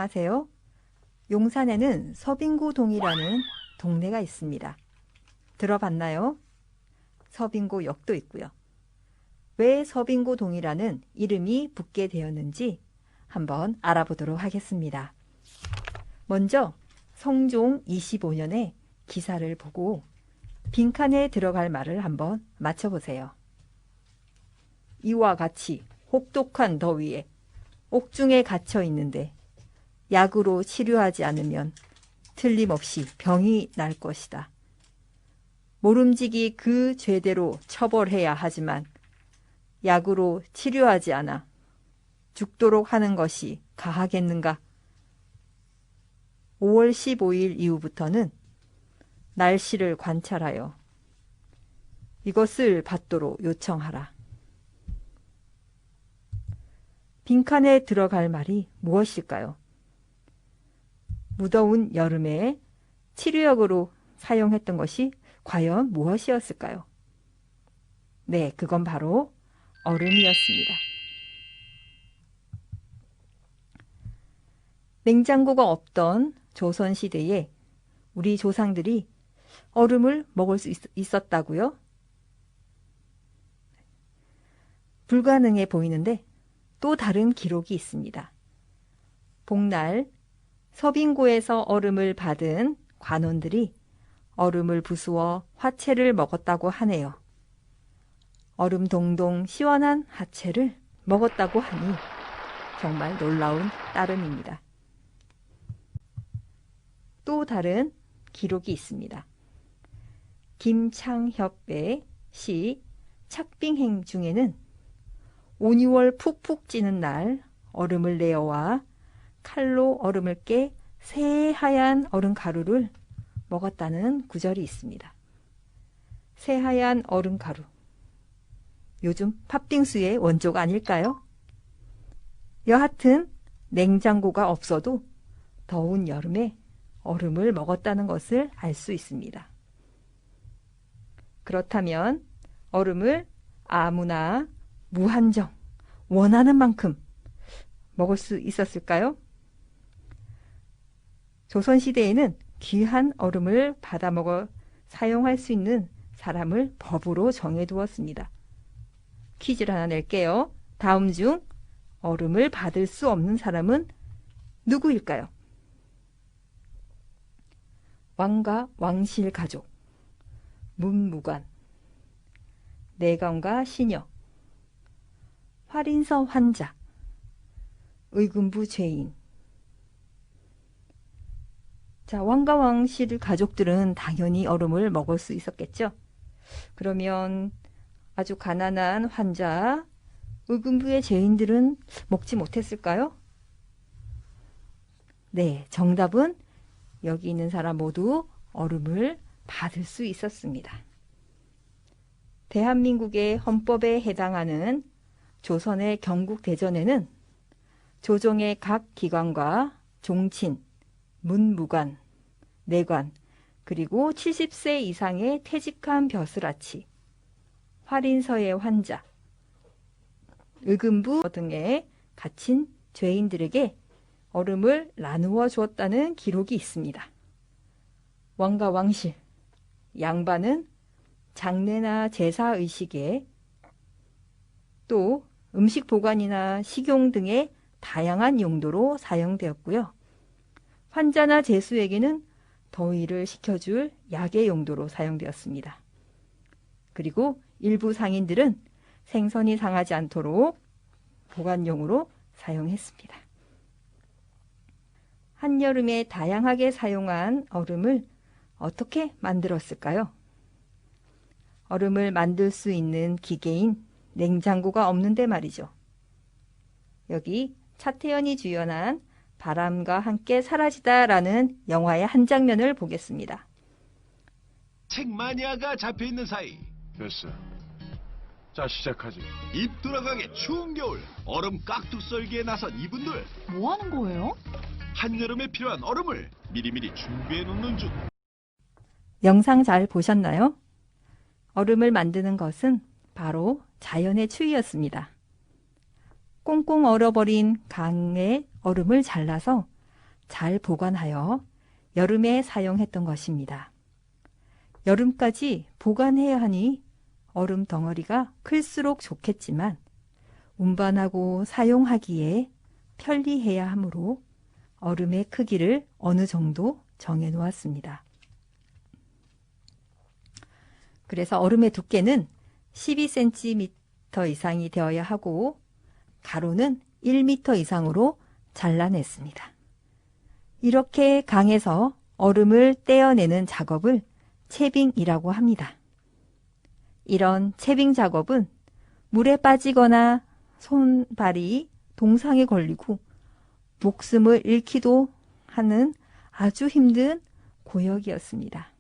안녕하세요. 용산에는 서빙고동이라는 동네가 있습니다. 들어봤나요? 서빙고역도 있고요. 왜 서빙고동이라는 이름이 붙게 되었는지 한번 알아보도록 하겠습니다. 먼저 성종 25년에 기사를 보고 빈칸에 들어갈 말을 한번 맞춰보세요. 이와 같이 혹독한 더위에 옥중에 갇혀 있는데 약으로 치료하지 않으면 틀림없이 병이 날 것이다. 모름지기 그 죄대로 처벌해야 하지만 약으로 치료하지 않아 죽도록 하는 것이 가하겠는가? 5월 15일 이후부터는 날씨를 관찰하여 이것을 받도록 요청하라. 빈칸에 들어갈 말이 무엇일까요? 무더운 여름에 치료약으로 사용했던 것이 과연 무엇이었을까요? 네, 그건 바로 얼음이었습니다. 냉장고가 없던 조선시대에 우리 조상들이 얼음을 먹을 수 있었다고요? 불가능해 보이는데 또 다른 기록이 있습니다. 복날 서빙고에서 얼음을 받은 관원들이 얼음을 부수어 화채를 먹었다고 하네요. 얼음 동동 시원한 화채를 먹었다고 하니 정말 놀라운 따름입니다. 또 다른 기록이 있습니다. 김창협의 시 착빙행 중에는 5, 6월 푹푹 찌는 날 얼음을 내어와 칼로 얼음을 깨 새하얀 얼음 가루를 먹었다는 구절이 있습니다. 새하얀 얼음 가루. 요즘 팥빙수의 원조가 아닐까요? 여하튼 냉장고가 없어도 더운 여름에 얼음을 먹었다는 것을 알 수 있습니다. 그렇다면 얼음을 아무나 무한정 원하는 만큼 먹을 수 있었을까요? 조선시대에는 귀한 얼음을 받아 먹어 사용할 수 있는 사람을 법으로 정해두었습니다. 퀴즈를 하나 낼게요. 다음 중 얼음을 받을 수 없는 사람은 누구일까요? 왕과 왕실 가족, 문무관, 내관과 시녀, 활인서 환자, 의금부 죄인. 자, 왕과 왕실 가족들은 당연히 얼음을 먹을 수 있었겠죠. 그러면 아주 가난한 환자, 의금부의 죄인들은 먹지 못했을까요? 네, 정답은 여기 있는 사람 모두 얼음을 받을 수 있었습니다. 대한민국의 헌법에 해당하는 조선의 경국대전에는 조정의 각 기관과 종친, 문무관, 내관, 그리고 70세 이상의 퇴직한 벼슬아치, 활인서의 환자, 의금부 등에 갇힌 죄인들에게 얼음을 나누어 주었다는 기록이 있습니다. 왕과 왕실, 양반은 장례나 제사의식에 또 음식 보관이나 식용 등의 다양한 용도로 사용되었고요. 환자나 제수에게는 더위를 식혀줄 약의 용도로 사용되었습니다. 그리고 일부 상인들은 생선이 상하지 않도록 보관용으로 사용했습니다. 한여름에 다양하게 사용한 얼음을 어떻게 만들었을까요? 얼음을 만들 수 있는 기계인 냉장고가 없는데 말이죠. 여기 차태현이 주연한 바람과 함께 사라지다라는 영화의 한 장면을 보겠습니다. 책 마니아가 잡혀있는 사이 됐어. 자, 시작하지. 입 돌아가게 추운 겨울 얼음 깍둑 썰기에 나선 이분들. 뭐 하는 거예요? 한여름에 필요한 얼음을 미리미리 준비해 놓는 중. 영상 잘 보셨나요? 얼음을 만드는 것은 바로 자연의 추위였습니다. 꽁꽁 얼어버린 강의 얼음을 잘라서 잘 보관하여 여름에 사용했던 것입니다. 여름까지 보관해야 하니 얼음 덩어리가 클수록 좋겠지만 운반하고 사용하기에 편리해야 하므로 얼음의 크기를 어느 정도 정해 놓았습니다. 그래서 얼음의 두께는 12cm 이상이 되어야 하고 가로는 1m 이상으로 잘라냈습니다. 이렇게 강에서 얼음을 떼어내는 작업을 채빙이라고 합니다. 이런 채빙 작업은 물에 빠지거나 손발이 동상에 걸리고 목숨을 잃기도 하는 아주 힘든 고역이었습니다.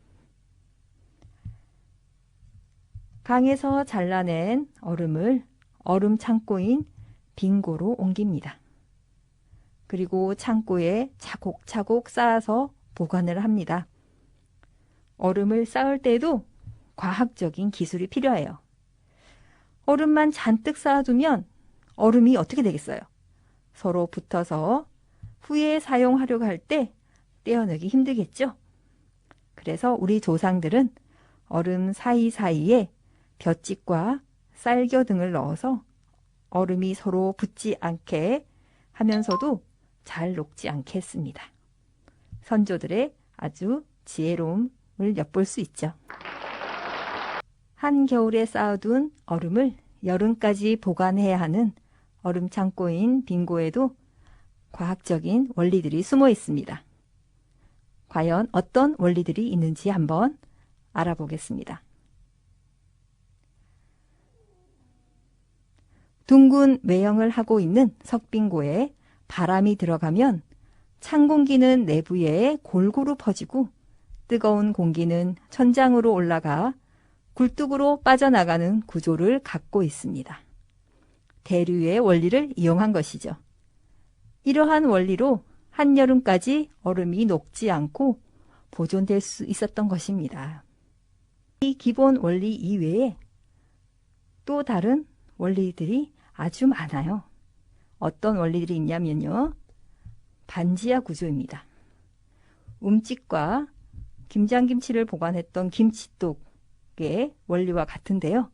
강에서 잘라낸 얼음을 얼음 창고인 빙고로 옮깁니다. 그리고 창고에 차곡차곡 쌓아서 보관을 합니다. 얼음을 쌓을 때도 과학적인 기술이 필요해요. 얼음만 잔뜩 쌓아두면 얼음이 어떻게 되겠어요? 서로 붙어서 후에 사용하려고 할 때 떼어내기 힘들겠죠? 그래서 우리 조상들은 얼음 사이사이에 볏짚과 쌀겨 등을 넣어서 얼음이 서로 붙지 않게 하면서도 잘 녹지 않게 했습니다. 선조들의 아주 지혜로움을 엿볼 수 있죠. 한겨울에 쌓아둔 얼음을 여름까지 보관해야 하는 얼음 창고인 빙고에도 과학적인 원리들이 숨어 있습니다. 과연 어떤 원리들이 있는지 한번 알아보겠습니다. 둥근 외형을 하고 있는 석빙고에 바람이 들어가면 찬 공기는 내부에 골고루 퍼지고 뜨거운 공기는 천장으로 올라가 굴뚝으로 빠져나가는 구조를 갖고 있습니다. 대류의 원리를 이용한 것이죠. 이러한 원리로 한여름까지 얼음이 녹지 않고 보존될 수 있었던 것입니다. 이 기본 원리 이외에 또 다른 원리들이 아주 많아요. 어떤 원리들이 있냐면요. 반지하 구조입니다. 움집과 김장김치를 보관했던 김치독의 원리와 같은데요.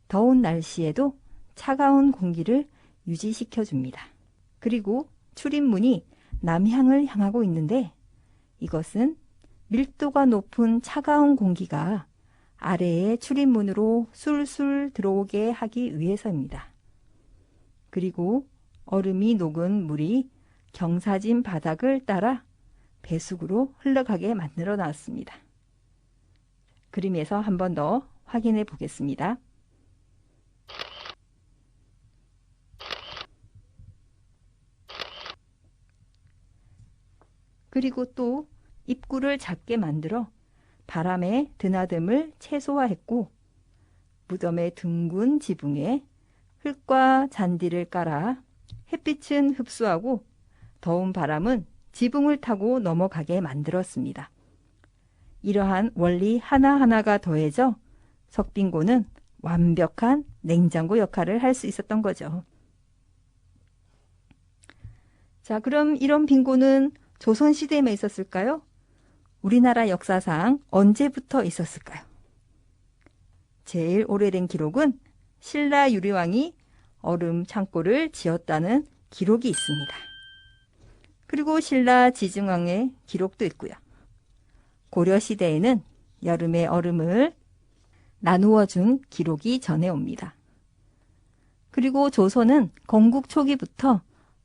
더운 날씨에도 차가운 공기를 유지시켜 줍니다. 그리고 출입문이 남향을 향하고 있는데 이것은 밀도가 높은 차가운 공기가 아래의 출입문으로 술술 들어오게 하기 위해서입니다. 그리고 얼음이 녹은 물이 경사진 바닥을 따라 배수구로 흘러가게 만들어 놨습니다. 그림에서 한 번 더 확인해 보겠습니다. 그리고 또 입구를 작게 만들어 바람의 드나듦을 최소화했고 무덤의 둥근 지붕에 흙과 잔디를 깔아 햇빛은 흡수하고 더운 바람은 지붕을 타고 넘어가게 만들었습니다. 이러한 원리 하나하나가 더해져 석빙고는 완벽한 냉장고 역할을 할 수 있었던 거죠. 자, 그럼 이런 빙고는 조선시대에만 있었을까요? 우리나라 역사상 언제부터 있었을까요? 제일 오래된 기록은 신라 유리왕이 얼음 창고를 지었다는 기록이 있습니다. 그리고 신라 지증왕의 기록도 있고요. 고려시대에는 여름에 얼음을 나누어 준 기록이 전해옵니다. 그리고 조선은 건국 초기부터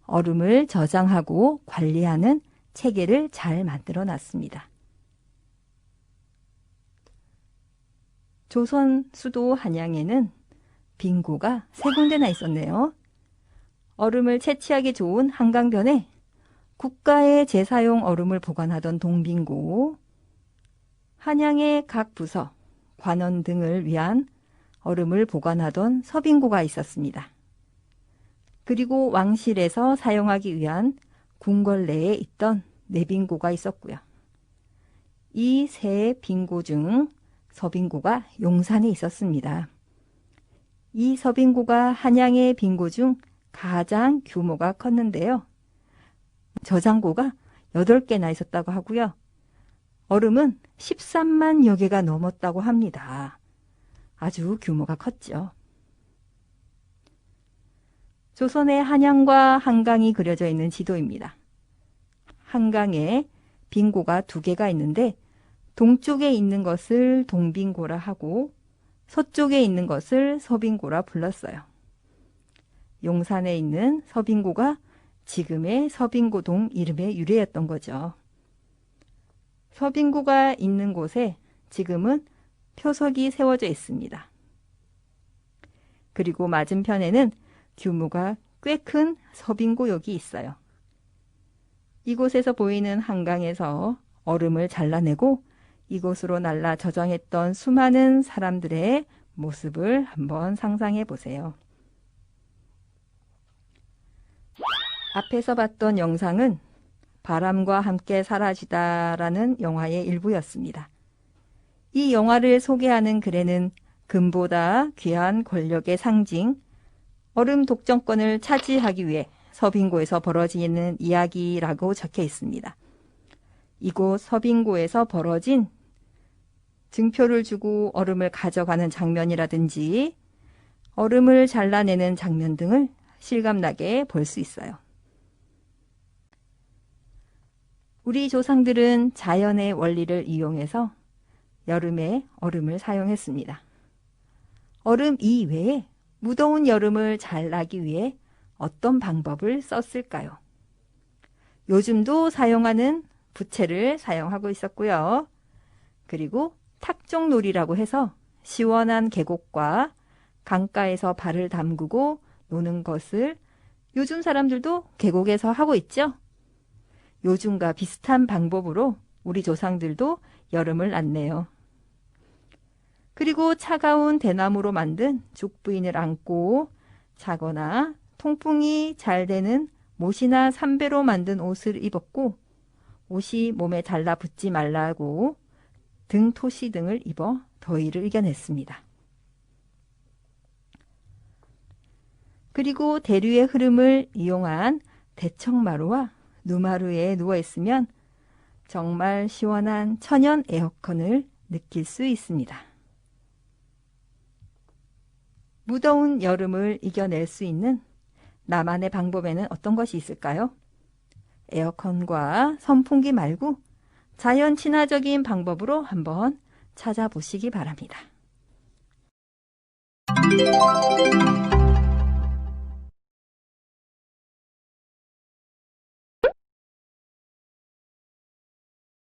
얼음을 저장하고 관리하는 체계를 잘 만들어 놨습니다. 조선 수도 한양에는 빙고가 3군데나 있었네요. 얼음을 채취하기 좋은 한강변에 국가의 제사용 얼음을 보관하던 동빙고, 한양의 각 부서, 관원 등을 위한 얼음을 보관하던 서빙고가 있었습니다. 그리고 왕실에서 사용하기 위한 궁궐 내에 있던 내빙고가 있었고요. 이 세 빙고 중 서빙고가 용산에 있었습니다. 이 서빙고가 한양의 빙고 중 가장 규모가 컸는데요. 저장고가 8개나 있었다고 하고요. 얼음은 13만여 개가 넘었다고 합니다. 아주 규모가 컸죠. 조선의 한양과 한강이 그려져 있는 지도입니다. 한강에 빙고가 2개가 있는데 동쪽에 있는 것을 동빙고라 하고 서쪽에 있는 것을 서빙고라 불렀어요. 용산에 있는 서빙고가 지금의 서빙고동 이름의 유래였던 거죠. 서빙고가 있는 곳에 지금은 표석이 세워져 있습니다. 그리고 맞은편에는 규모가 꽤 큰 서빙고역이 있어요. 이곳에서 보이는 한강에서 얼음을 잘라내고 이곳으로 날라 저장했던 수많은 사람들의 모습을 한번 상상해 보세요. 앞에서 봤던 영상은 바람과 함께 사라지다라는 영화의 일부였습니다. 이 영화를 소개하는 글에는 금보다 귀한 권력의 상징, 얼음 독점권을 차지하기 위해 서빙고에서 벌어지는 이야기라고 적혀 있습니다. 이곳 서빙고에서 벌어진 증표를 주고 얼음을 가져가는 장면이라든지 얼음을 잘라내는 장면 등을 실감나게 볼 수 있어요. 우리 조상들은 자연의 원리를 이용해서 여름에 얼음을 사용했습니다. 얼음 이외에 무더운 여름을 잘 나기 위해 어떤 방법을 썼을까요? 요즘도 사용하는 부채를 사용하고 있었고요. 그리고 탁종놀이라고 해서 시원한 계곡과 강가에서 발을 담그고 노는 것을 요즘 사람들도 계곡에서 하고 있죠. 요즘과 비슷한 방법으로 우리 조상들도 여름을 났네요. 그리고 차가운 대나무로 만든 죽부인을 안고 자거나 통풍이 잘 되는 못이나 삼배로 만든 옷을 입었고 옷이 몸에 달라붙지 말라고 등토시 등을 입어 더위를 이겨냈습니다. 그리고 대류의 흐름을 이용한 대청마루와 누마루에 누워있으면 정말 시원한 천연 에어컨을 느낄 수 있습니다. 무더운 여름을 이겨낼 수 있는 나만의 방법에는 어떤 것이 있을까요? 에어컨과 선풍기 말고 자연 친화적인 방법으로 한번 찾아보시기 바랍니다.